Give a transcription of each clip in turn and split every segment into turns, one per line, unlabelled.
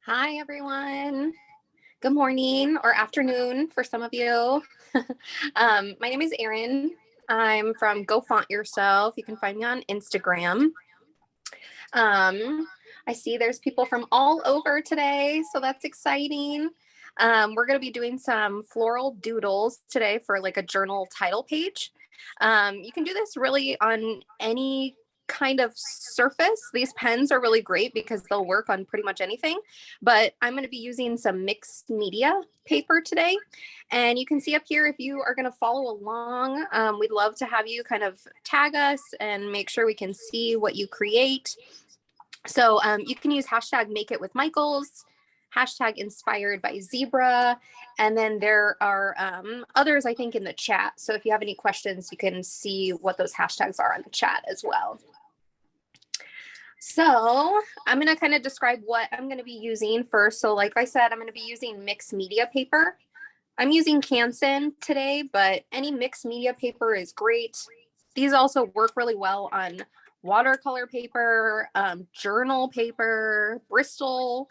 Hi, everyone. Good morning or afternoon for some of you. My name is Erin. I'm from Go Font Yourself. You can find me on Instagram. I see there's people from all over today, so that's exciting. We're going to be doing some floral doodles today for like a journal title page. You can do this really on any kind of surface. These pens are really great because they'll work on pretty much anything, but I'm going to be using some mixed media paper today. And you can see up here, if you are going to follow along, we'd love to have you kind of tag us and make sure we can see what you create. So you can use hashtag make it with Michaels, hashtag inspired by Zebra, and then there are others, I think, in the chat. So if you have any questions, you can see what those hashtags are in the chat as well. So I'm going to kind of describe what I'm going to be using first. So like I said, I'm going to be using mixed media paper. I'm using Canson today, but any mixed media paper is great. These also work really well on watercolor paper, journal paper, Bristol,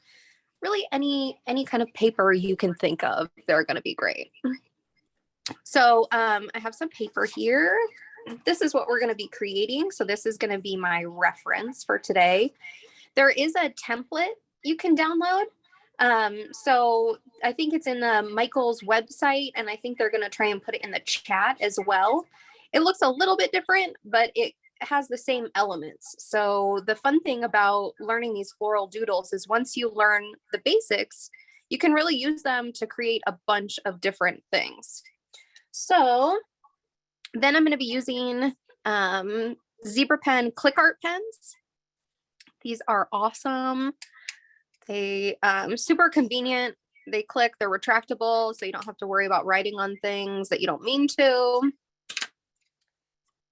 really any kind of paper you can think of, they're going to be great. So I have some paper here. This is what we're going to be creating. So this is going to be my reference for today. There is a template you can download. So I think it's in the Michael's website, and I think they're going to try and put it in the chat as well. It looks a little bit different, but it has the same elements. So the fun thing about learning these floral doodles is once you learn the basics, you can really use them to create a bunch of different things. So then I'm going to be using Zebra Pen ClickArt pens. These are awesome. They super convenient. They click, they're retractable, so you don't have to worry about writing on things that you don't mean to.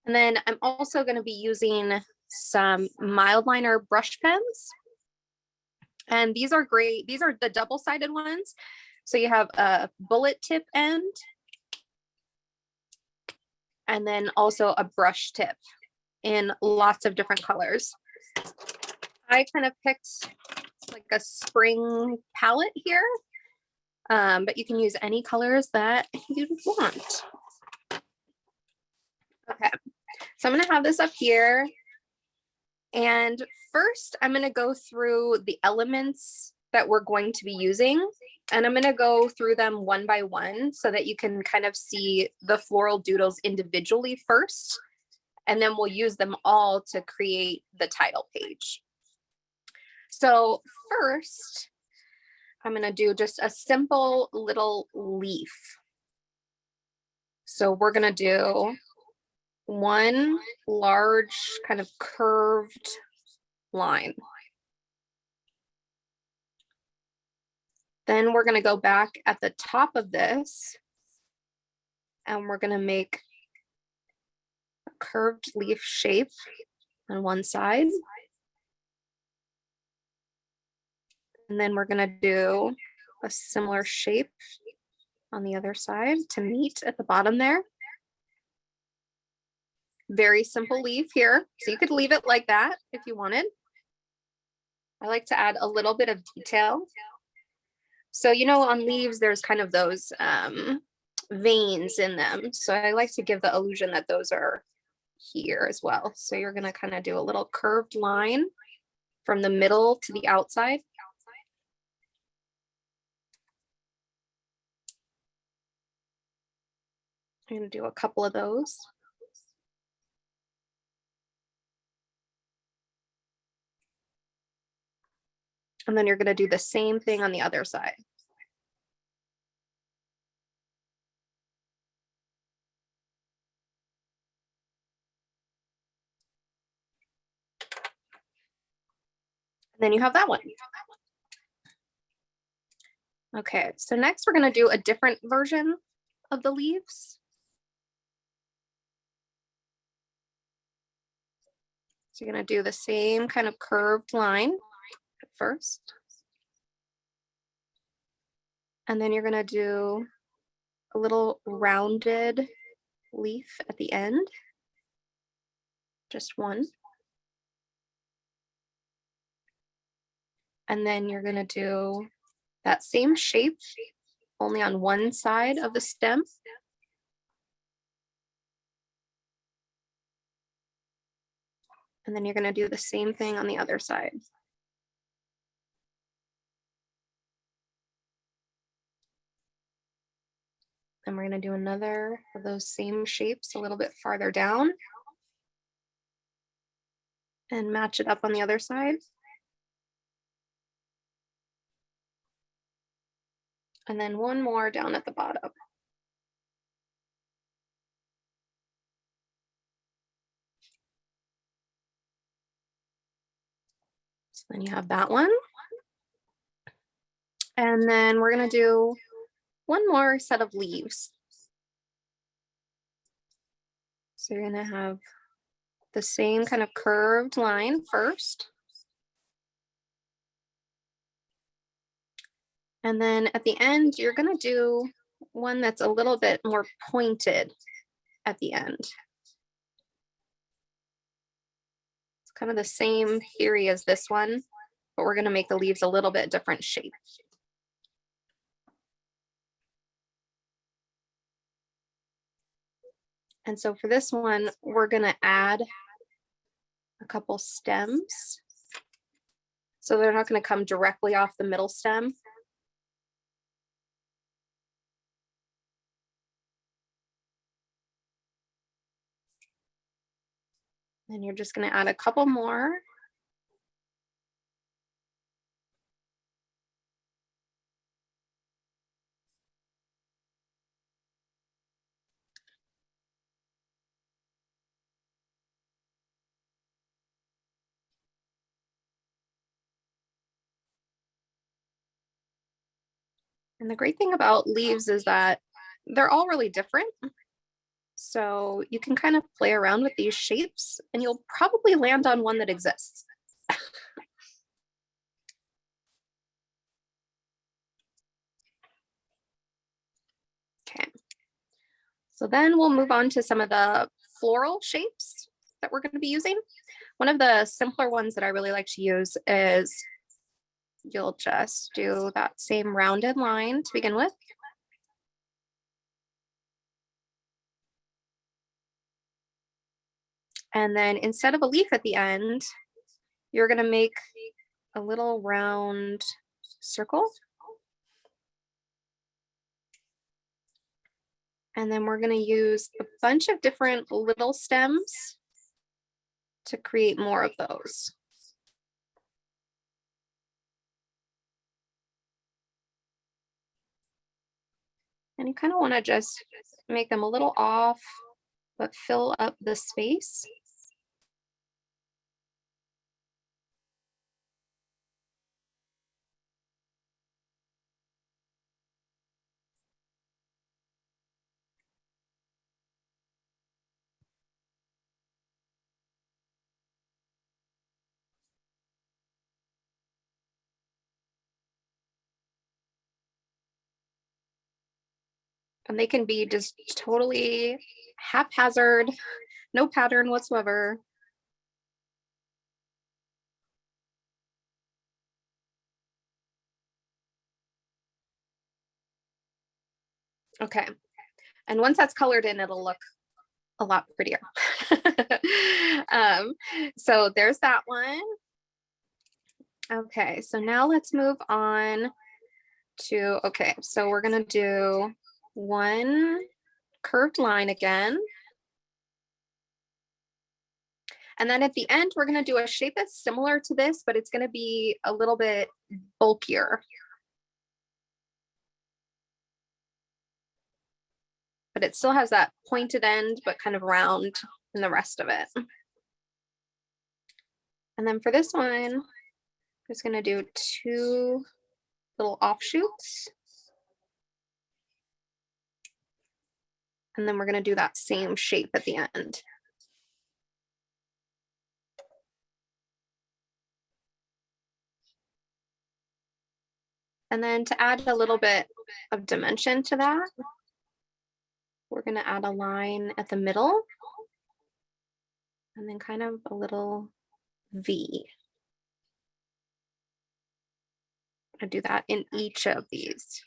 And then I'm also going to be using some Mildliner brush pens. And these are great. These are the double-sided ones. So you have a bullet tip end and then also a brush tip in lots of different colors. I kind of picked like a spring palette here, but you can use any colors that you want. Okay, so I'm going to have this up here. And first, I'm going to go through the elements that we're going to be using. And I'm going to go through them one by one so that you can kind of see the floral doodles individually first. And then we'll use them all to create the title page. So first, I'm going to do just a simple little leaf. So we're going to do one large kind of curved line. Then we're going to go back at the top of this and we're going to make a curved leaf shape on one side. And then we're going to do a similar shape on the other side to meet at the bottom there. Very simple leaf here. So you could leave it like that if you wanted. I like to add a little bit of detail. So, you know, on leaves, there's kind of those veins in them. So I like to give the illusion that those are here as well. So you're going to kind of do a little curved line from the middle to the outside. I'm going to do a couple of those. And then you're going to do the same thing on the other side. And then you have that one. Okay, so next we're going to do a different version of the leaves. So you're going to do the same kind of curved line at first. And then you're going to do a little rounded leaf at the end. Just one. And then you're going to do that same shape, only on one side of the stem. And then you're going to do the same thing on the other side. And we're going to do another of those same shapes a little bit farther down. And match it up on the other side. And then one more down at the bottom. So then you have that one. And then we're going to do one more set of leaves. So you're going to have the same kind of curved line first. And then at the end, you're going to do one that's a little bit more pointed at the end. It's kind of the same theory as this one, but we're going to make the leaves a little bit different shape. And so for this one, we're going to add a couple stems. So they're not going to come directly off the middle stem. And you're just going to add a couple more. And the great thing about leaves is that they're all really different. So you can kind of play around with these shapes and you'll probably land on one that exists. Okay. So then we'll move on to some of the floral shapes that we're going to be using. One of the simpler ones that I really like to use is you'll just do that same rounded line to begin with. And then instead of a leaf at the end, you're going to make a little round circle. And then we're going to use a bunch of different little stems to create more of those. And you kind of want to just make them a little off, but fill up the space. And they can be just totally haphazard, no pattern whatsoever. Okay. And once that's colored in, it'll look a lot prettier. So there's that one. Okay, so now let's move on to, okay, so we're gonna do one curved line again. And then at the end, we're gonna do a shape that's similar to this, but it's gonna be a little bit bulkier. But it still has that pointed end, but kind of round in the rest of it. And then for this one, I'm just gonna do two little offshoots. And then we're gonna do that same shape at the end. And then to add a little bit of dimension to that, we're going to add a line at the middle and then kind of a little V. I'm gonna do that in each of these.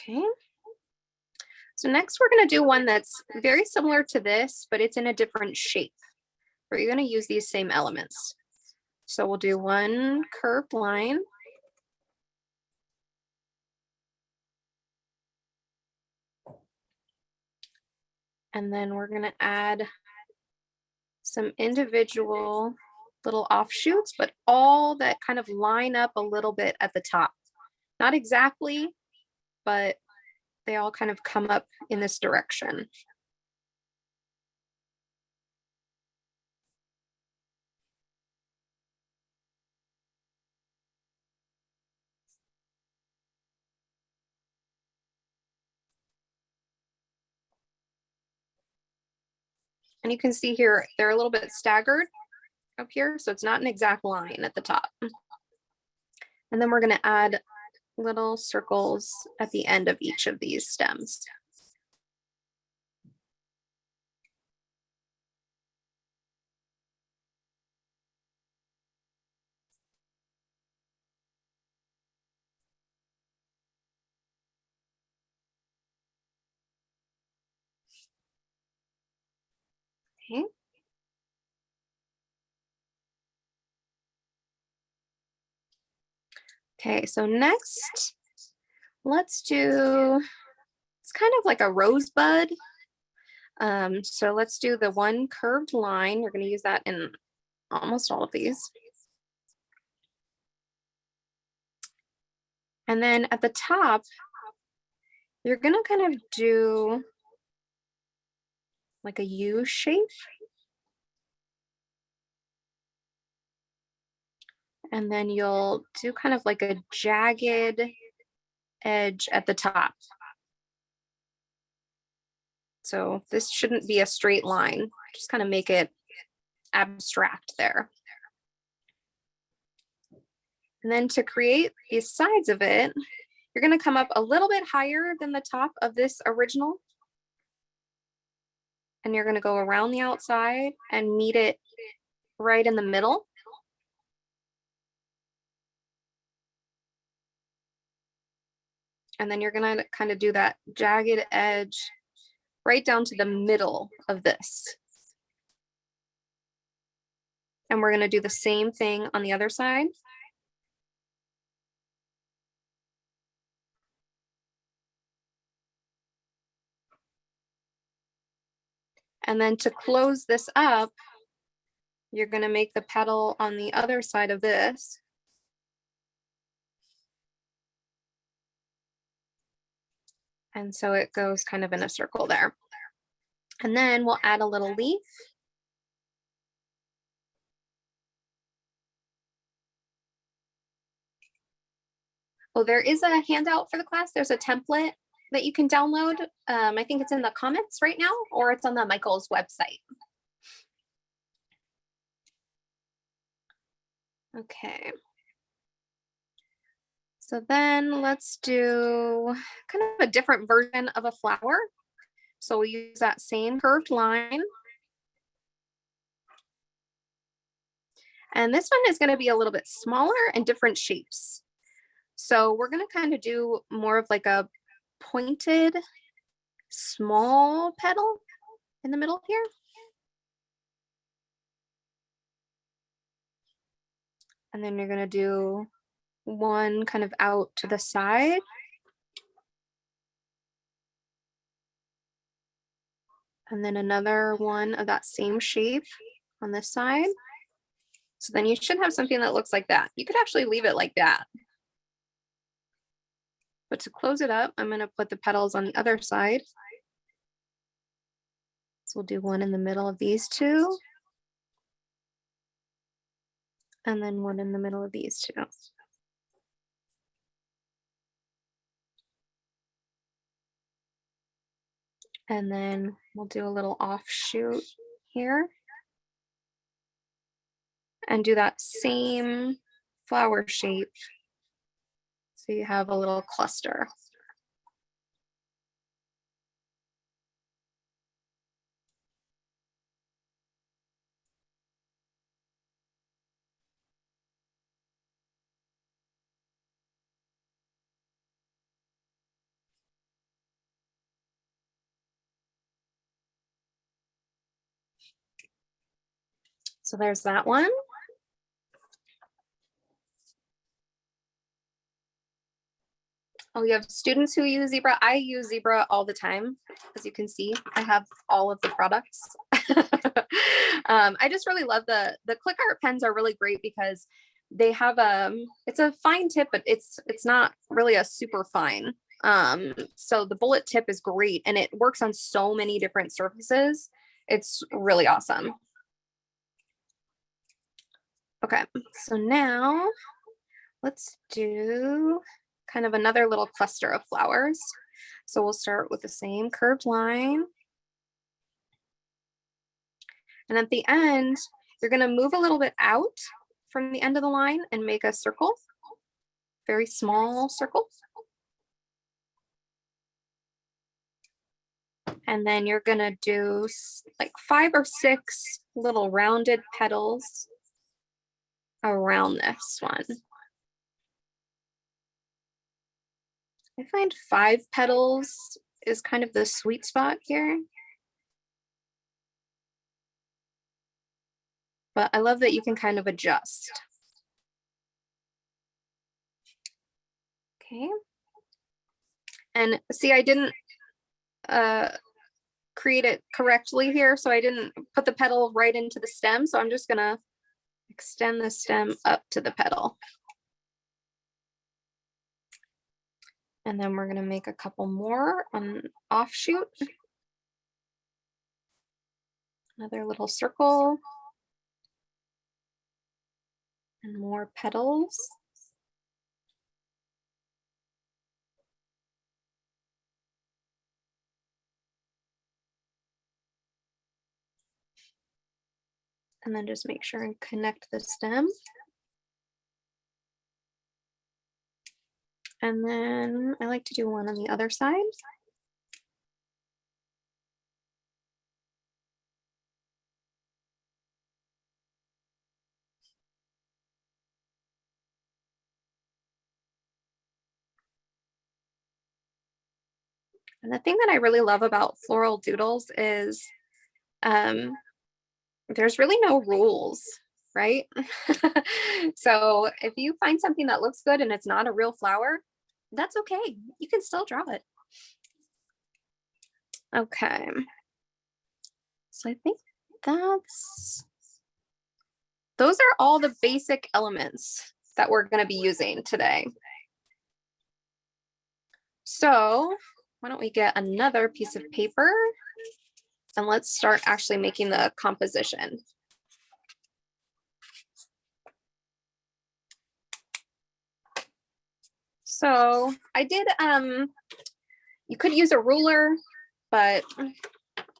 Okay. So next we're going to do one that's very similar to this, but it's in a different shape. We're going to use these same elements. So we'll do one curved line. And then we're going to add some individual little offshoots, but all that kind of line up a little bit at the top. Not exactly, but they all kind of come up in this direction. And you can see here, they're a little bit staggered up here, so it's not an exact line at the top. And then we're going to add little circles at the end of each of these stems. Okay. Okay, so next, let's do, it's kind of like a rosebud. So let's do the one curved line. We're going to use that in almost all of these. And then at the top, you're going to kind of do like a U shape. And then you'll do kind of like a jagged edge at the top. So this shouldn't be a straight line, just kind of make it abstract there. And then to create these sides of it, you're going to come up a little bit higher than the top of this original. And you're going to go around the outside and meet it right in the middle. And then you're going to kind of do that jagged edge right down to the middle of this. And we're going to do the same thing on the other side. And then to close this up, you're going to make the petal on the other side of this. And so it goes kind of in a circle there. And then we'll add a little leaf. Oh, there is a handout for the class. There's a template that you can download. I think it's in the comments right now, or it's on the Michael's website. Okay. So then let's do kind of a different version of a flower. So we'll use that same curved line. And this one is going to be a little bit smaller and different shapes. So we're going to kind of do more of like a pointed small petal in the middle here. And then you're going to do one kind of out to the side. And then another one of that same shape on this side. So then you should have something that looks like that. You could actually leave it like that. But to close it up, I'm going to put the petals on the other side. So we'll do one in the middle of these two. And then one in the middle of these two. And then we'll do a little offshoot here. And do that same flower shape. So you have a little cluster. So there's that one. Oh, you have students who use Zebra. I use Zebra all the time. As you can see, I have all of the products. I just really love the ClickArt pens are really great because they have it's a fine tip, but it's not really a super fine. So the bullet tip is great and it works on so many different surfaces. It's really awesome. Okay, so now let's do kind of another little cluster of flowers. So we'll start with the same curved line. And at the end, you're going to move a little bit out from the end of the line and make a circle, very small circle. And then you're going to do like 5 or 6 little rounded petals around this one. I find 5 petals is kind of the sweet spot here. But I love that you can kind of adjust. Okay. And see, I didn't create it correctly here, so I didn't put the petal right into the stem. So I'm just gonna extend the stem up to the petal. And then we're gonna make a couple more on offshoot. Another little circle. And more petals. And then just make sure and connect the stem. And then I like to do one on the other side. And the thing that I really love about Floral Doodles is there's really no rules, right? So if you find something that looks good and it's not a real flower, that's okay. You can still draw it. Okay. So I think those are all the basic elements that we're going to be using today. So why don't we get another piece of paper and let's start actually making the composition. So I did, you could use a ruler, but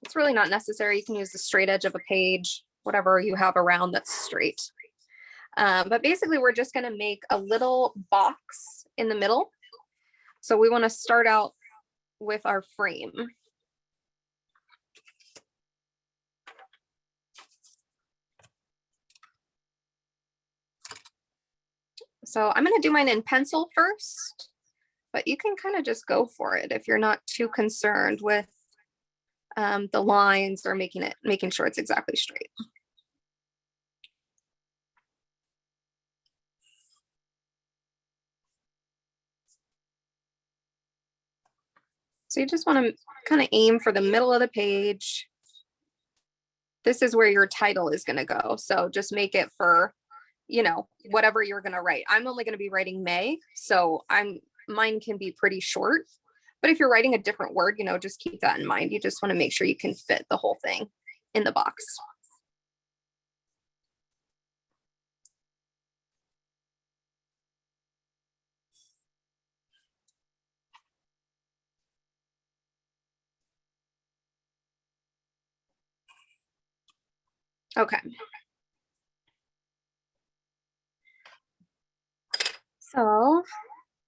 it's really not necessary. You can use the straight edge of a page, whatever you have around that's straight. But basically we're just gonna make a little box in the middle. So we wanna start out with our frame. So I'm gonna do mine in pencil first, but you can kind of just go for it if you're not too concerned with the lines or making sure it's exactly straight. So you just want to kind of aim for the middle of the page. This is where your title is going to go. So just make it for, you know, whatever you're going to write. I'm only going to be writing May, so mine can be pretty short. But if you're writing a different word, you know, just keep that in mind. You just want to make sure you can fit the whole thing in the box. Okay. So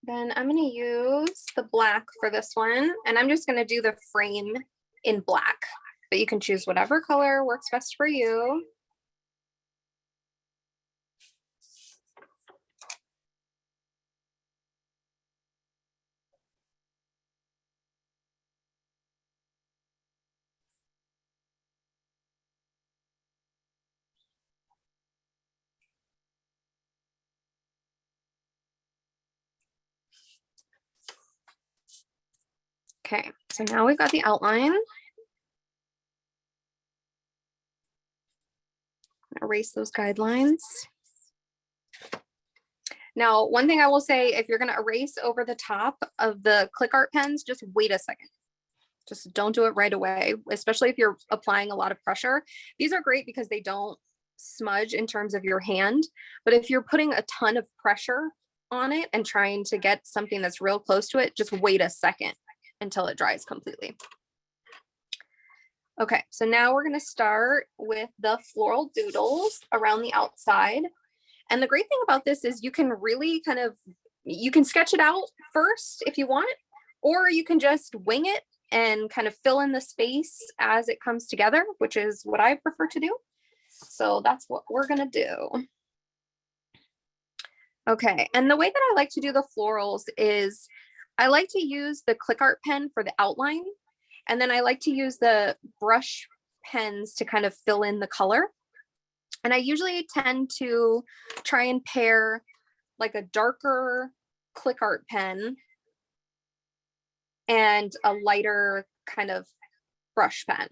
then I'm going to use the black for this one, and I'm just going to do the frame in black, but you can choose whatever color works best for you. Okay, so now we've got the outline. Erase those guidelines. Now, one thing I will say, if you're going to erase over the top of the ClickArt pens, just wait a second. Just don't do it right away, especially if you're applying a lot of pressure. These are great because they don't smudge in terms of your hand, but if you're putting a ton of pressure on it and trying to get something that's real close to it, just wait a second until it dries completely. Okay, so now we're going to start with the floral doodles around the outside. And the great thing about this is you can really you can sketch it out first if you want, or you can just wing it and kind of fill in the space as it comes together, which is what I prefer to do. So that's what we're going to do. Okay, and the way that I like to do the florals is I like to use the ClickArt pen for the outline, and then I like to use the brush pens to kind of fill in the color. And I usually tend to try and pair like a darker ClickArt pen and a lighter kind of brush pen.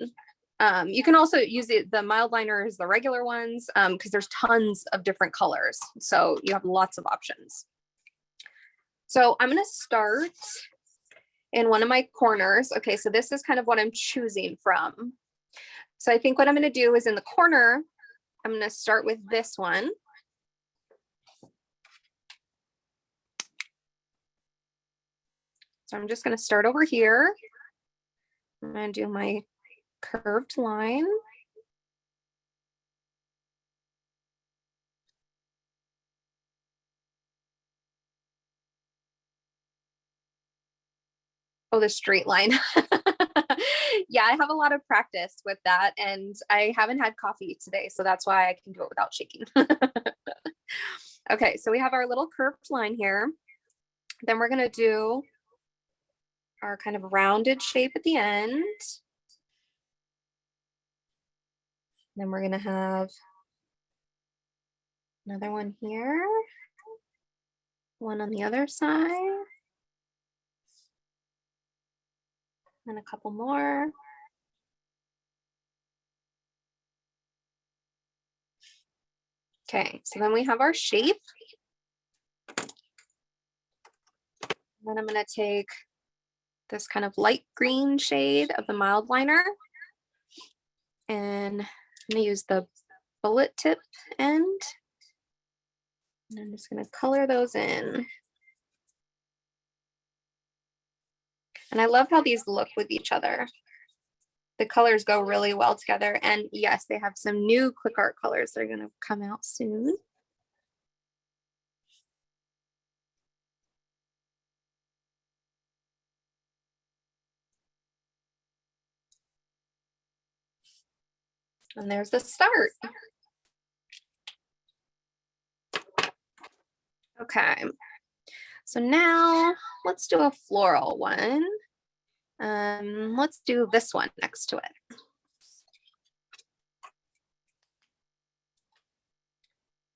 You can also use the Mildliners, the regular ones, because there's tons of different colors. So you have lots of options. So I'm going to start in one of my corners. Okay, so this is kind of what I'm choosing from. So I think what I'm going to do is in the corner, I'm going to start with this one. So I'm just going to start over here. I'm going to do my curved line. Oh, the straight line. Yeah, I have a lot of practice with that, and I haven't had coffee today, so that's why I can do it without shaking. Okay, so we have our little curved line here. Then we're going to do our kind of rounded shape at the end. Then we're going to have another one here, one on the other side, and a couple more. Okay, so then we have our shape. Then I'm going to take this kind of light green shade of the Mildliner, and I'm going to use the bullet tip end. And I'm just going to color those in. And I love how these look with each other. The colors go really well together. And yes, they have some new ClickArt colors that are going to come out soon. And there's the start. Okay, so now let's do a floral one. Let's do this one next to it.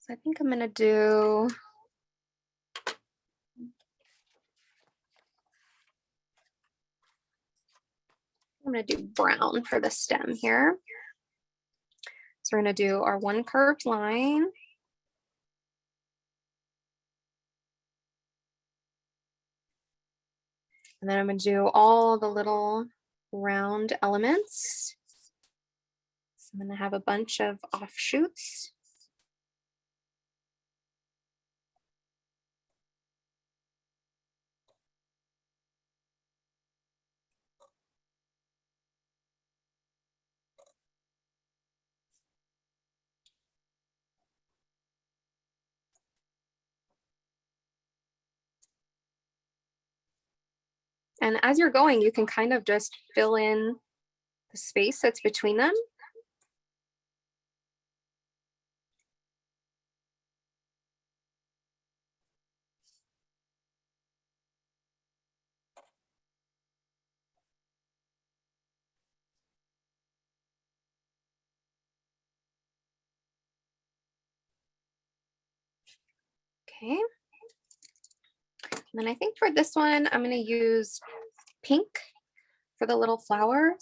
So I think I'm gonna do, brown for the stem here. So we're gonna do our one curved line. And then I'm gonna do all the little round elements. So I'm gonna have a bunch of offshoots. And as you're going, you can kind of just fill in the space that's between them. Okay. And then I think for this one, I'm going to use pink for the little flowers.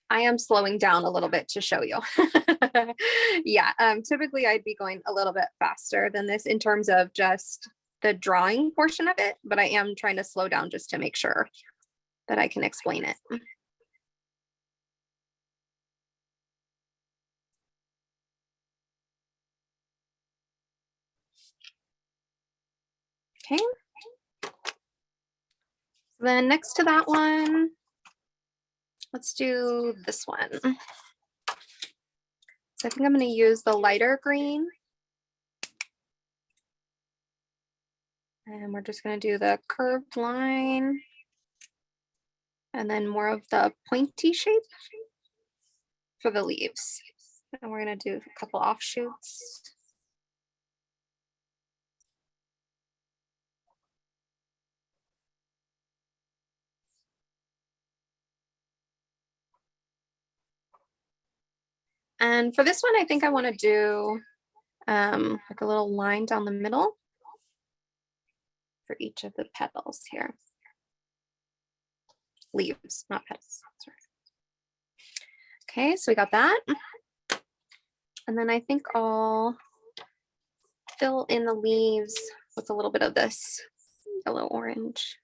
I am slowing down a little bit to show you. Yeah, typically I'd be going a little bit faster than this in terms of just the drawing portion of it, but I am trying to slow down just to make sure that I can explain it. Okay. Then next to that one, let's do this one. So I think I'm going to use the lighter green. And we're just going to do the curved line. And then more of the pointy shape for the leaves. And we're going to do a couple offshoots. And for this one, I think I want to do like a little line down the middle for each of the petals here. Leaves, not petals. Sorry. Okay, so we got that. And then I think I'll fill in the leaves with a little bit of this yellow orange.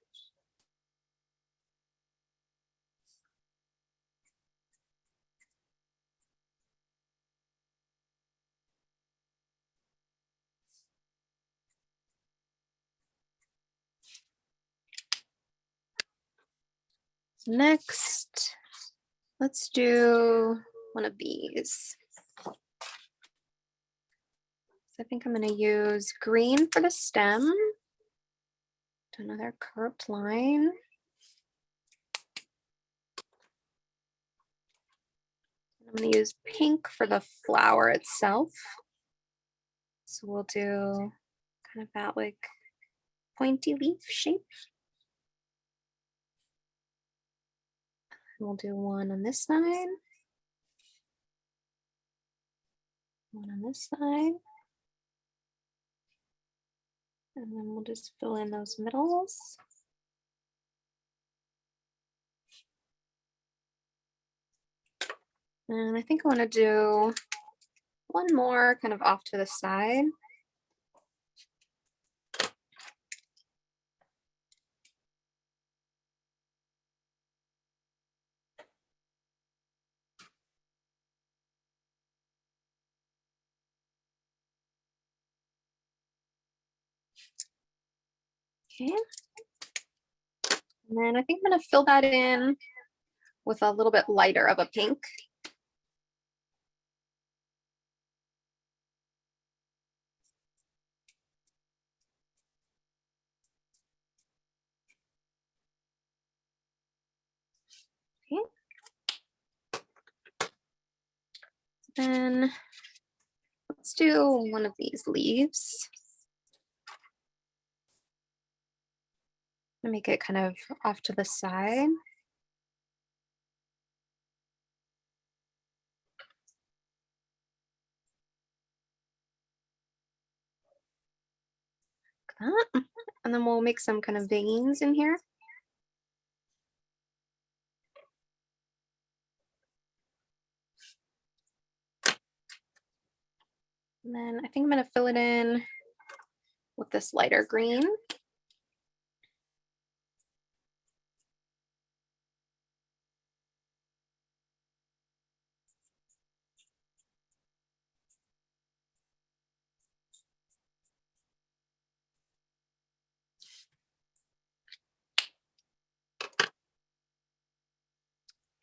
Next, let's do one of these. So I think I'm going to use green for the stem. Do another curved line. I'm going to use pink for the flower itself. So we'll do kind of that like pointy leaf shape. We'll do one on this side, one on this side, and then we'll just fill in those middles. And I think I want to do one more kind of off to the side. Okay. And then I think I'm going to fill that in with a little bit lighter of a pink. Okay. Then let's do one of these leaves. Make it kind of off to the side. Like that. And then we'll make some kind of veins in here. And then I think I'm going to fill it in with this lighter green.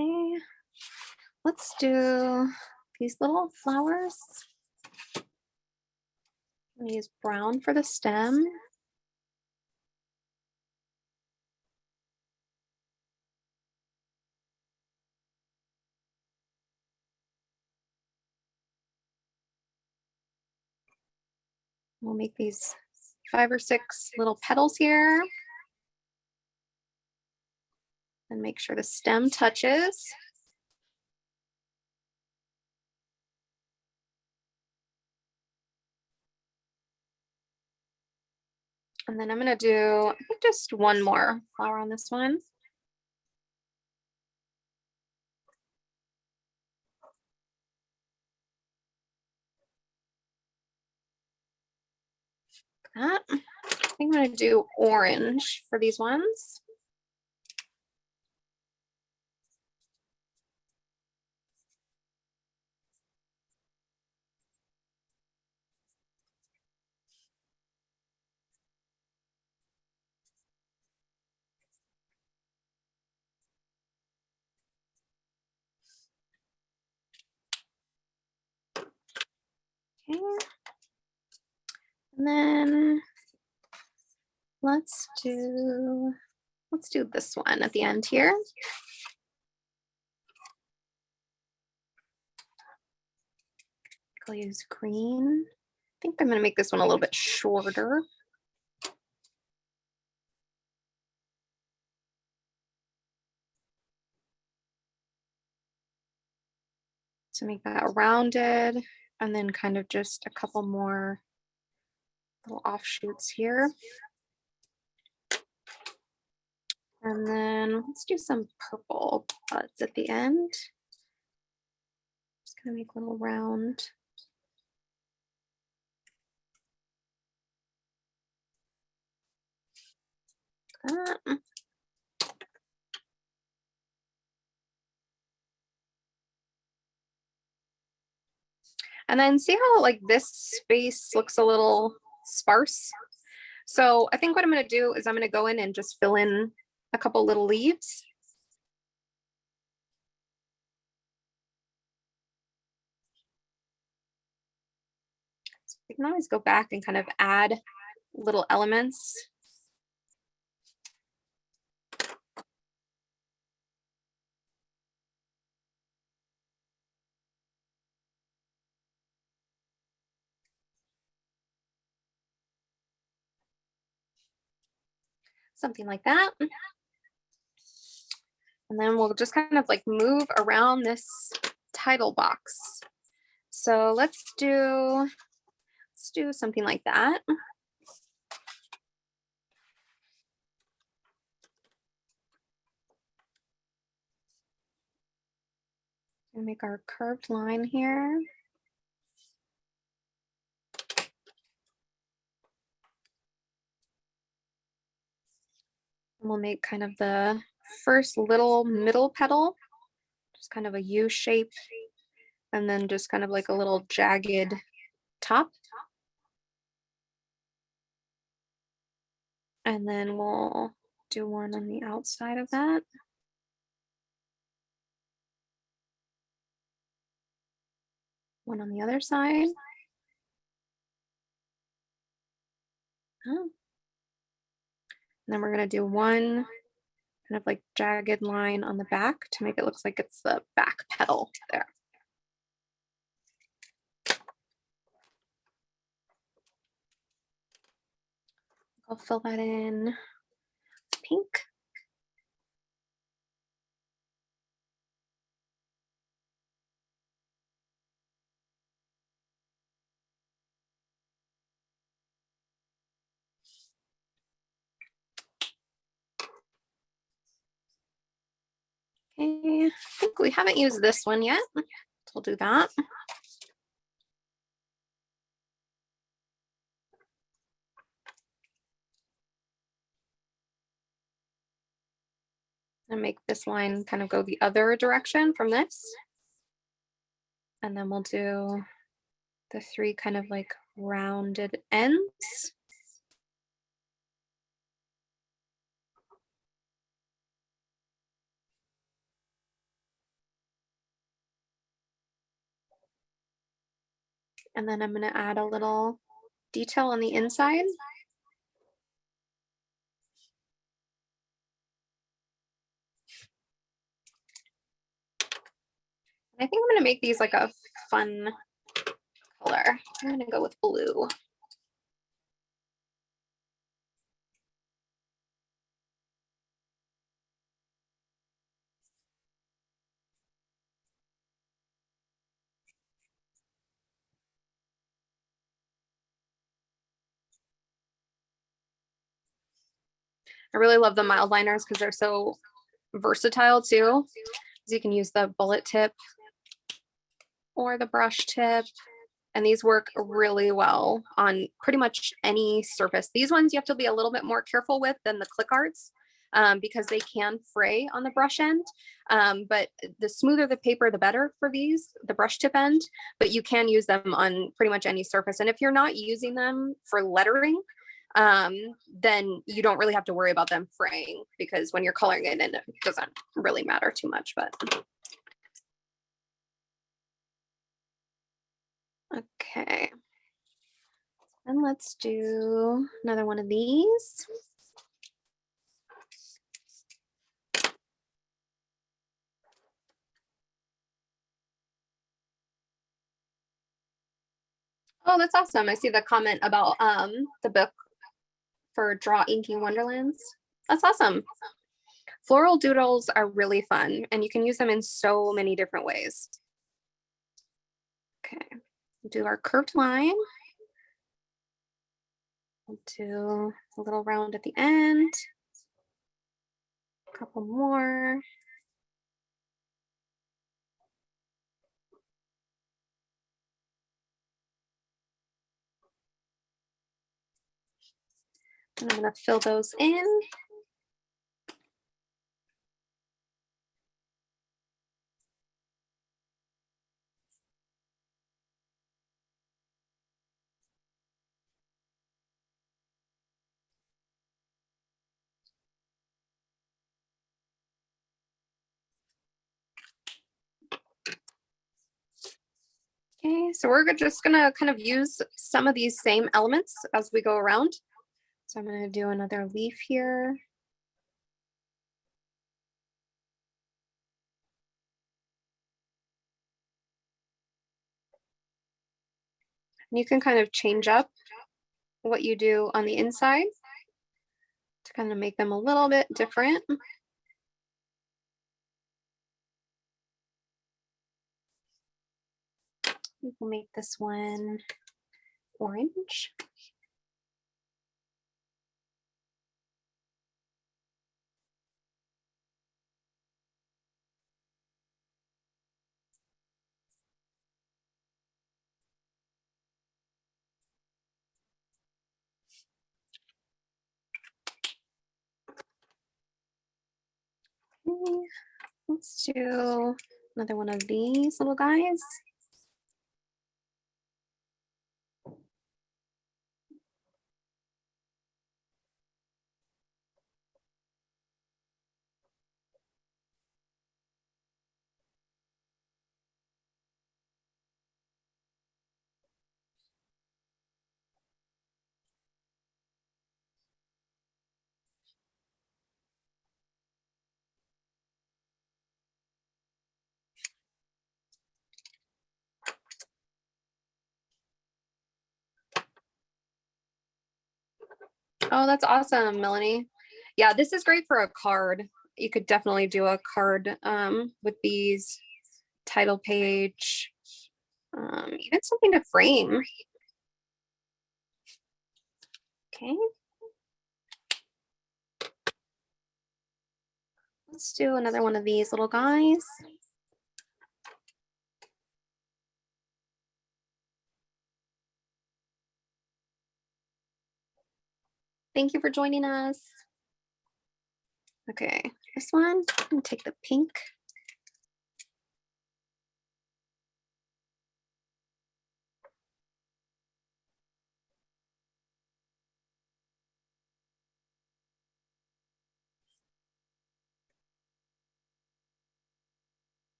Okay, let's do these little flowers. I'm going to use brown for the stem. We'll make these 5 or 6 little petals here. And make sure the stem touches. And then I'm gonna do, I think, just one more flower on this one. That. I think I'm gonna do orange for these ones. Okay. And then let's do this one at the end here. I'll use green. I think I'm going to make this one a little bit shorter. To make that rounded, and then kind of just a couple more little offshoots here. And then let's do some purple buds at the end. Just gonna make a little round. That. And then see how like this space looks a little sparse? So I think what I'm gonna do is I'm gonna go in and just fill in a couple little leaves. So you can always go back and kind of add little elements. Something like that. And then we'll just kind of like move around this title box. So let's do something like that. And make our curved line here. And we'll make kind of the first little middle petal, just kind of a U shape, and then just kind of like a little jagged top. And then we'll do one on the outside of that. One on the other side. Oh. And then we're going to do one kind of like jagged line on the back to make it look like it's the back petal there. I'll fill that in pink. Okay, I think we haven't used this one yet. So we'll do that. And make this line kind of go the other direction from this. And then we'll do the three kind of like rounded ends. And then I'm going to add a little detail on the inside. I think I'm going to make these like a fun color. I'm going to go with blue. I really love the Mildliners because they're so versatile too. So you can use the bullet tip or the brush tip. And these work really well on pretty much any surface. These ones you have to be a little bit more careful with than the ClickArts because they can fray on the brush end. But the smoother the paper, the better for these, the brush tip end, but you can use them on pretty much any surface. And if you're not using them for lettering, then you don't really have to worry about them fraying because when you're coloring it in, it doesn't really matter too much, but. Okay. And let's do another one of these. Oh, that's awesome. I see the comment about the book for Draw Inky Wonderlands. That's awesome. Floral doodles are really fun and you can use them in so many different ways. Okay, do our curved line. We'll do a little round at the end. A couple more. And I'm going to fill those in. Okay, so we're just gonna kind of use some of these same elements as we go around. So I'm gonna do another leaf here. And you can kind of change up what you do on the inside to kind of make them a little bit different. We'll make this one orange. Okay, let's do another one of these little guys. Oh, that's awesome, Melanie. Yeah, this is great for a card. You could definitely do a card with these, title page, even something to frame. Okay. Let's do another one of these little guys. Thank you for joining us. Okay, this one, I'm gonna take the pink.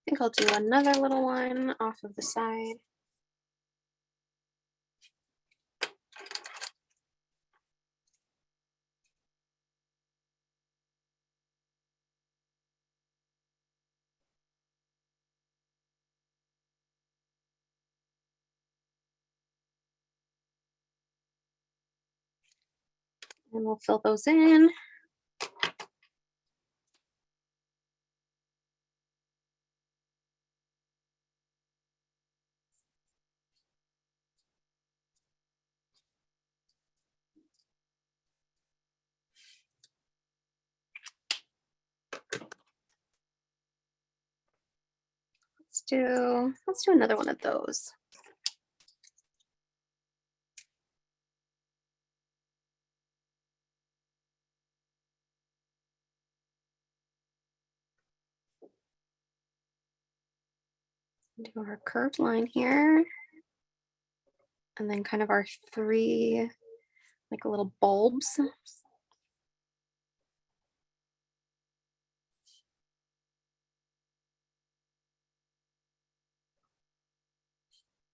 I think I'll do another little one off of the side. And we'll fill those in. do another one of those. Do our curved line here. And then kind of our 3 like little bulbs.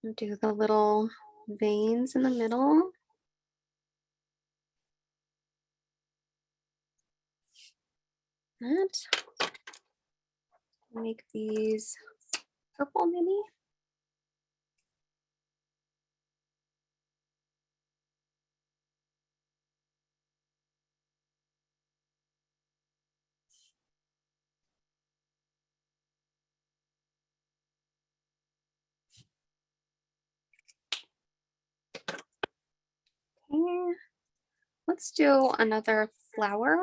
And do the little veins in the middle. And make these purple maybe. Okay, let's do another flower.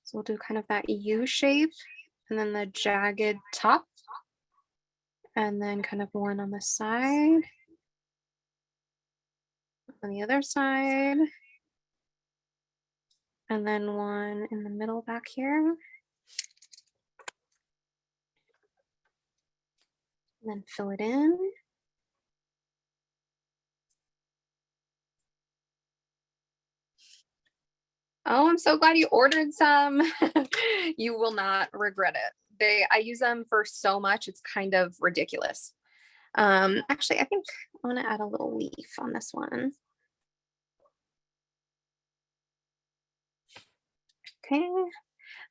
So we'll do kind of that U shape and then the jagged top. And then kind of one on the side. On the other side. And then one in the middle back here. And then fill it in. Oh, I'm so glad you ordered some. You will not regret it. I use them for so much, it's kind of ridiculous. Actually, I think I want to add a little leaf on this one. Okay, and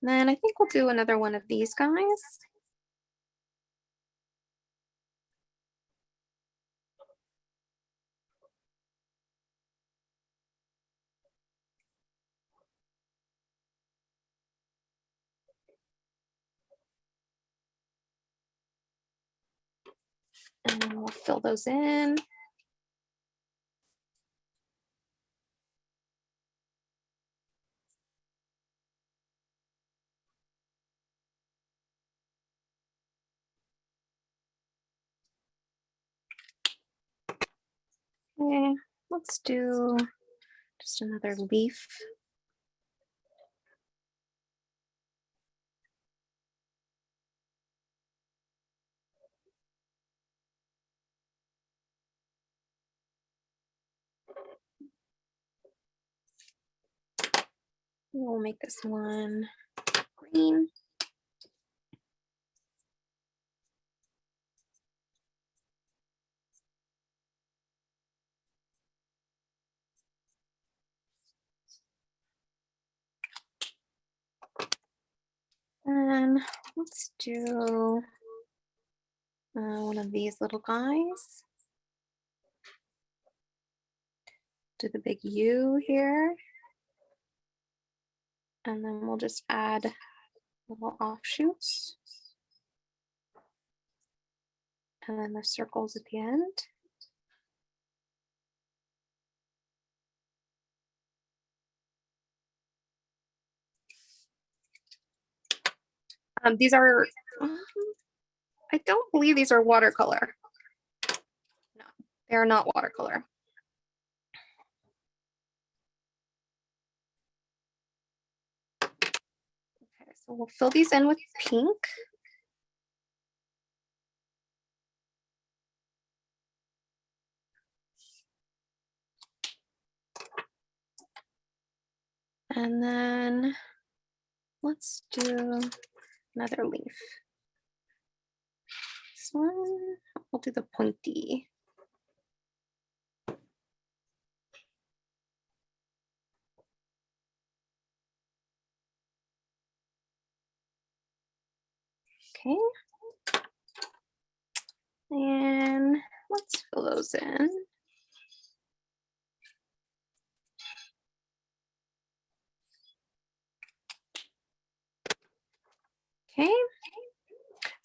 then I think we'll do another one of these guys. And then we'll fill those in. Okay, let's do just another leaf. We'll make this one green. And let's do one of these little guys. Do the big U here. And then we'll just add little offshoots. And then the circles at the end. These are, I don't believe these are watercolor. No, they are not watercolor. Okay, so we'll fill these in with pink. And then let's do another leaf. This one, we'll do the pointy. Okay. And let's fill those in. Okay,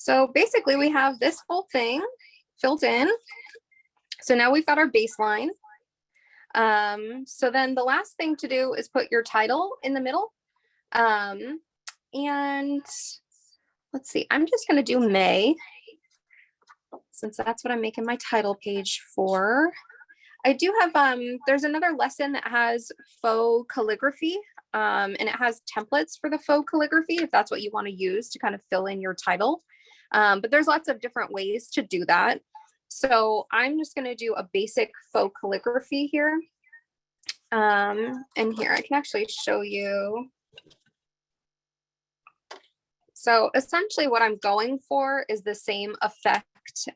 So basically we have this whole thing filled in. So now we've got our baseline. So then the last thing to do is put your title in the middle. And let's see, I'm just going to do May, since that's what I'm making my title page for. I do have, there's another lesson that has faux calligraphy, and it has templates for the faux calligraphy, if that's what you want to use to kind of fill in your title. But there's lots of different ways to do that. So I'm just going to do a basic faux calligraphy here. And here, I can actually show you. So essentially what I'm going for is the same effect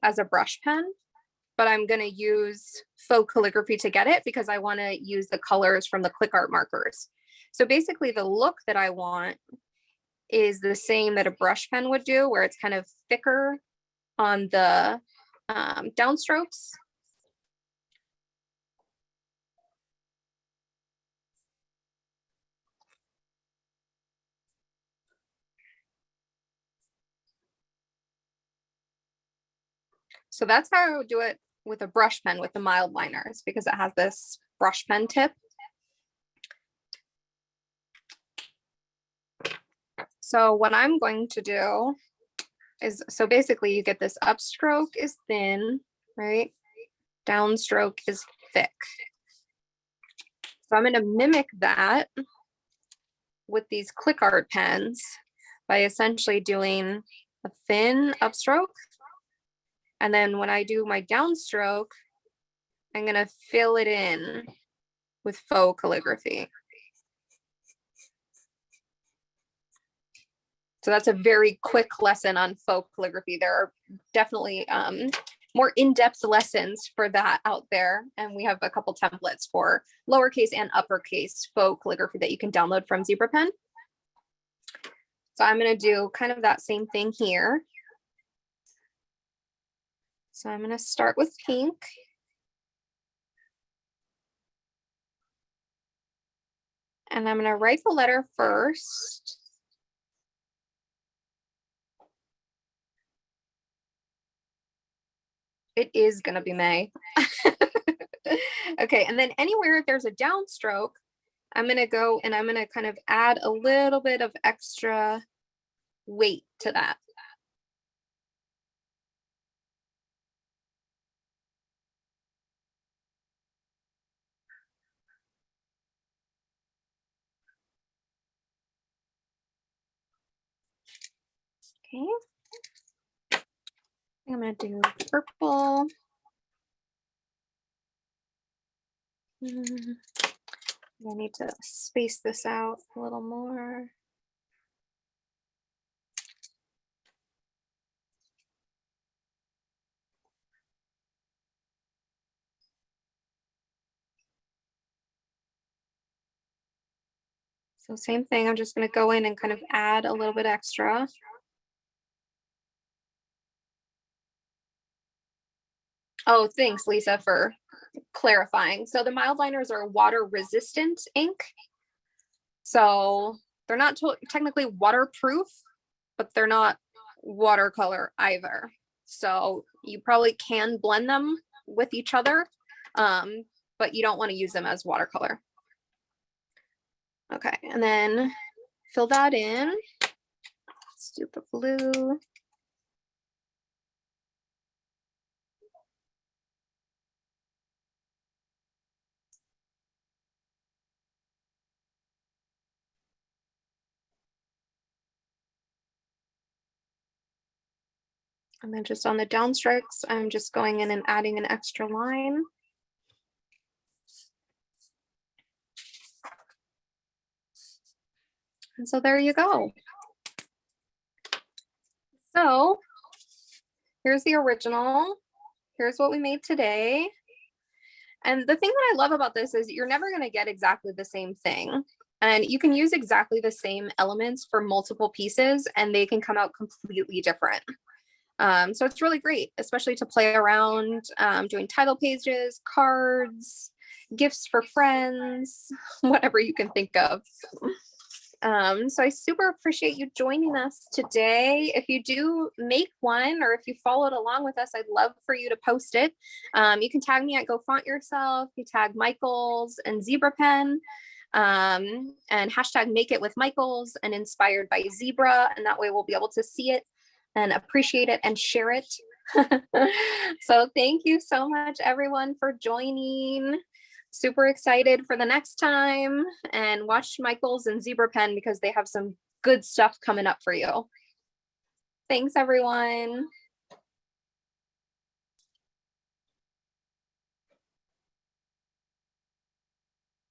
as a brush pen, but I'm going to use faux calligraphy to get it because I want to use the colors from the ClickArt markers. So basically the look that I want is the same that a brush pen would do, where it's kind of thicker on the downstrokes. So that's how I would do it with a brush pen with the Mildliners, because it has this brush pen tip. So what I'm going to do is, so basically you get this upstroke is thin, right? Downstroke is thick. So I'm going to mimic that with these ClickArt pens by essentially doing a thin upstroke. And then when I do my downstroke, I'm going to fill it in with faux calligraphy. So that's a very quick lesson on faux calligraphy. There are definitely more in-depth lessons for that out there. And we have a couple templates for lowercase and uppercase faux calligraphy that you can download from ZebraPen. So I'm going to do kind of that same thing here. So I'm going to start with pink. And I'm going to write the letter first. It is going to be May. Okay, and then anywhere there's a downstroke, I'm going to go and I'm going to kind of add a little bit of extra weight to that. Okay. I'm going to do purple. I need to space this out a little more. So same thing, I'm just going to go in and kind of add a little bit extra. Oh, thanks, Lisa, for clarifying. So the Mildliners are water resistant ink. So they're not technically waterproof, but they're not watercolor either. So you probably can blend them with each other, but you don't want to use them as watercolor. Okay, and then fill that in. Let's do the blue. And then just on the downstrokes, I'm just going in and adding an extra line. And so there you go. So here's the original. Here's what we made today. And the thing that I love about this is you're never going to get exactly the same thing. And you can use exactly the same elements for multiple pieces and they can come out completely different. So it's really great, especially to play around doing title pages, cards, gifts for friends, whatever you can think of. So I super appreciate you joining us today. If you do make one, or if you followed along with us, I'd love for you to post it. You can tag me at Go Font Yourself. You tag Michaels and Zebra Pen, and hashtag Make It with Michaels and Inspired by Zebra. And that way we'll be able to see it and appreciate it and share it. So thank you so much, everyone, for joining. Super excited for the next time, and watch Michaels and Zebra Pen because they have some good stuff coming up for you. Thanks, everyone.